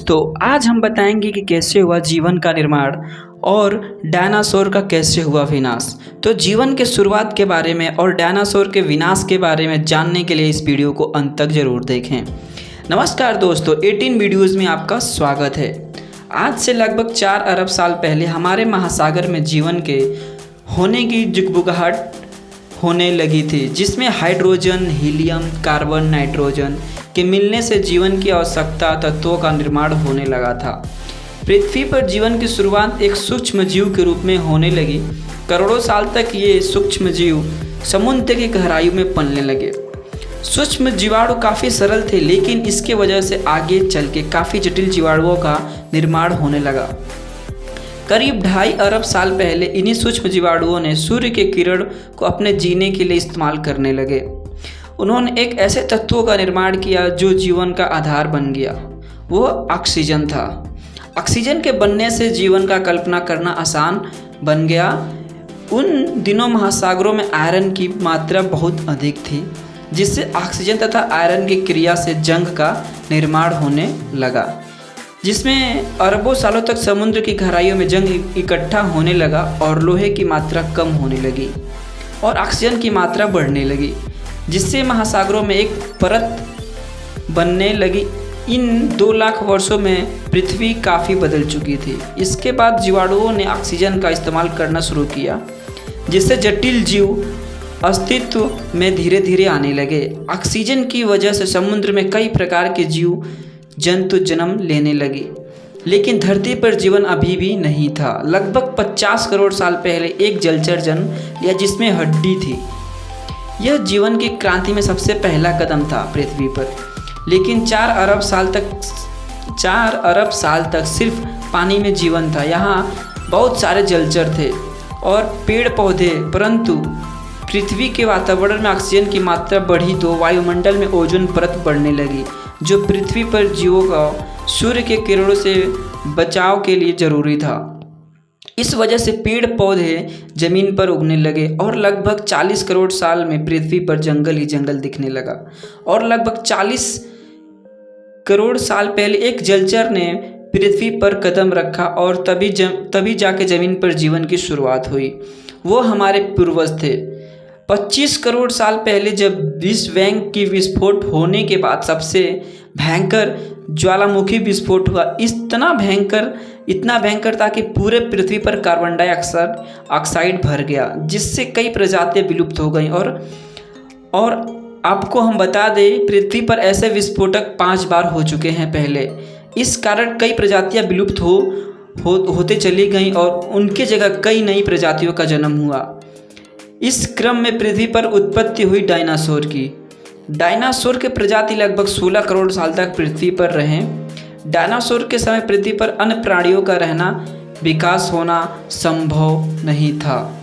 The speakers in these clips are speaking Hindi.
दोस्तों, आज हम बताएंगे कि कैसे हुआ जीवन का निर्माण और डायनासोर का कैसे हुआ विनाश। तो जीवन के शुरुआत के बारे में और डायनासोर के विनाश के बारे में जानने के लिए इस वीडियो को अंत तक जरूर देखें। नमस्कार दोस्तों, 18 वीडियोज़ में आपका स्वागत है। आज से लगभग 4 अरब साल पहले हमारे महासागर में जीवन के होने की जुगबुगाहट होने लगी थी, जिसमें हाइड्रोजन, हीलियम, कार्बन, नाइट्रोजन के मिलने से जीवन की आवश्यकता तत्वों का निर्माण होने लगा था। पृथ्वी पर जीवन की शुरुआत एक सूक्ष्म जीव के रूप में होने लगी। करोड़ों साल तक ये सूक्ष्म जीव समुद्र की गहराई में पलने लगे। सूक्ष्म जीवाणु काफ़ी सरल थे, लेकिन इसके वजह से आगे चल के काफ़ी जटिल जीवाणुओं का निर्माण होने लगा। करीब 2.5 अरब साल पहले इन्हीं सूक्ष्म जीवाणुओं ने सूर्य के किरण को अपने जीने के लिए इस्तेमाल करने लगे। उन्होंने एक ऐसे तत्वों का निर्माण किया जो जीवन का आधार बन गया। वो ऑक्सीजन था। ऑक्सीजन के बनने से जीवन का कल्पना करना आसान बन गया। उन दिनों महासागरों में आयरन की मात्रा बहुत अधिक थी, जिससे ऑक्सीजन तथा आयरन की क्रिया से जंग का निर्माण होने लगा, जिसमें अरबों सालों तक समुद्र की गहराइयों में जंग इकट्ठा होने लगा और लोहे की मात्रा कम होने लगी और ऑक्सीजन की मात्रा बढ़ने लगी, जिससे महासागरों में एक परत बनने लगी। इन 2 लाख वर्षों में पृथ्वी काफ़ी बदल चुकी थी। इसके बाद जीवाणुओं ने ऑक्सीजन का इस्तेमाल करना शुरू किया, जिससे जटिल जीव अस्तित्व में धीरे धीरे आने लगे। ऑक्सीजन की वजह से समुद्र में कई प्रकार के जीव जंतु जन्म लेने लगे, लेकिन धरती पर जीवन अभी भी नहीं था। लगभग 50 करोड़ साल पहले एक जलचर जन्म लिया जिसमें हड्डी थी। यह जीवन की क्रांति में सबसे पहला कदम था पृथ्वी पर, लेकिन 4 अरब साल तक सिर्फ पानी में जीवन था। यहाँ बहुत सारे जलचर थे और पेड़ पौधे, परंतु पृथ्वी के वातावरण में ऑक्सीजन की मात्रा बढ़ी तो वायुमंडल में ओजोन परत बढ़ने लगी, जो पृथ्वी पर जीवों का सूर्य के किरणों से बचाव के लिए जरूरी था। इस वजह से पेड़ पौधे जमीन पर उगने लगे और लगभग 40 करोड़ साल में पृथ्वी पर जंगल ही जंगल दिखने लगा। और लगभग 40 करोड़ साल पहले एक जलचर ने पृथ्वी पर कदम रखा और तभी जाके जमीन पर जीवन की शुरुआत हुई। वो हमारे पूर्वज थे। 25 करोड़ साल पहले जब विश्व बैंक की विस्फोट होने के बाद सबसे भयंकर ज्वालामुखी विस्फोट हुआ। इतना भयंकर था कि पूरे पृथ्वी पर कार्बन डाइऑक्साइड भर गया, जिससे कई प्रजातियां विलुप्त हो गईं। और आपको हम बता दें, पृथ्वी पर ऐसे विस्फोटक 5 बार हो चुके हैं पहले। इस कारण कई प्रजातियां विलुप्त होते चली गईं और उनके जगह कई नई प्रजातियों का जन्म हुआ। इस क्रम में पृथ्वी पर उत्पत्ति हुई डायनासोर की। डायनासोर के प्रजाति लगभग 16 करोड़ साल तक पृथ्वी पर रहे। डायनासोर के समय पृथ्वी पर अन्य प्राणियों का रहना, विकास होना संभव नहीं था।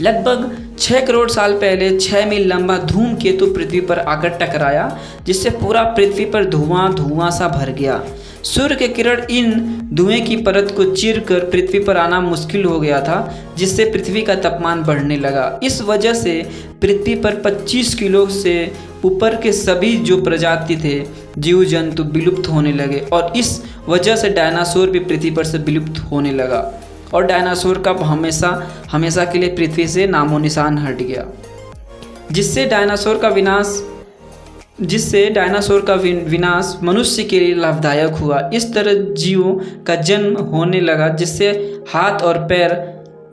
लगभग 6 करोड़ साल पहले 6 मील लंबा धूमकेतु पृथ्वी पर आकर टकराया, जिससे पूरा पृथ्वी पर धुआं सा भर गया। सूर्य के किरण इन धुएं की परत को चीर कर पृथ्वी पर आना मुश्किल हो गया था, जिससे पृथ्वी का तापमान बढ़ने लगा। इस वजह से पृथ्वी पर 25 किलो से ऊपर के सभी जो प्रजाति थे जीव जंतु विलुप्त होने लगे और इस वजह से डायनासोर भी पृथ्वी पर से विलुप्त होने लगा और डायनासोर का हमेशा के लिए पृथ्वी से नामो निशान हट गया, जिससे डायनासोर का विनाश मनुष्य के लिए लाभदायक हुआ। इस तरह जीवों का जन्म होने लगा, जिससे हाथ और पैर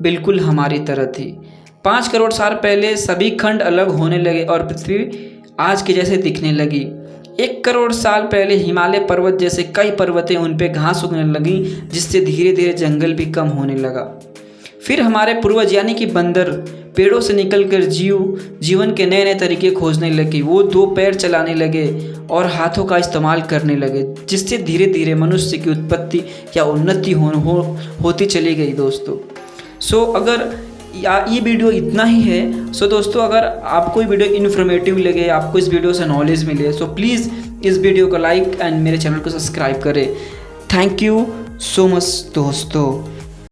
बिल्कुल हमारी तरह थी। 5 करोड़ साल पहले सभी खंड अलग होने लगे और पृथ्वी आज के जैसे दिखने लगी। 1 करोड़ साल पहले हिमालय पर्वत जैसे कई पर्वतें, उन पे घास उगने लगी, जिससे धीरे धीरे जंगल भी कम होने लगा। फिर हमारे पूर्वज यानी कि बंदर पेड़ों से निकलकर जीवन के नए नए तरीके खोजने लगे। वो 2 पैर चलाने लगे और हाथों का इस्तेमाल करने लगे, जिससे धीरे धीरे मनुष्य की उत्पत्ति या उन्नति होती चली गई दोस्तों। अगर ये वीडियो इतना ही है। दोस्तों, अगर आपको ये वीडियो इन्फॉर्मेटिव लगे, आपको इस वीडियो से नॉलेज मिले, प्लीज़ इस वीडियो को लाइक एंड मेरे चैनल को सब्सक्राइब करें। थैंक यू सो मच दोस्तों।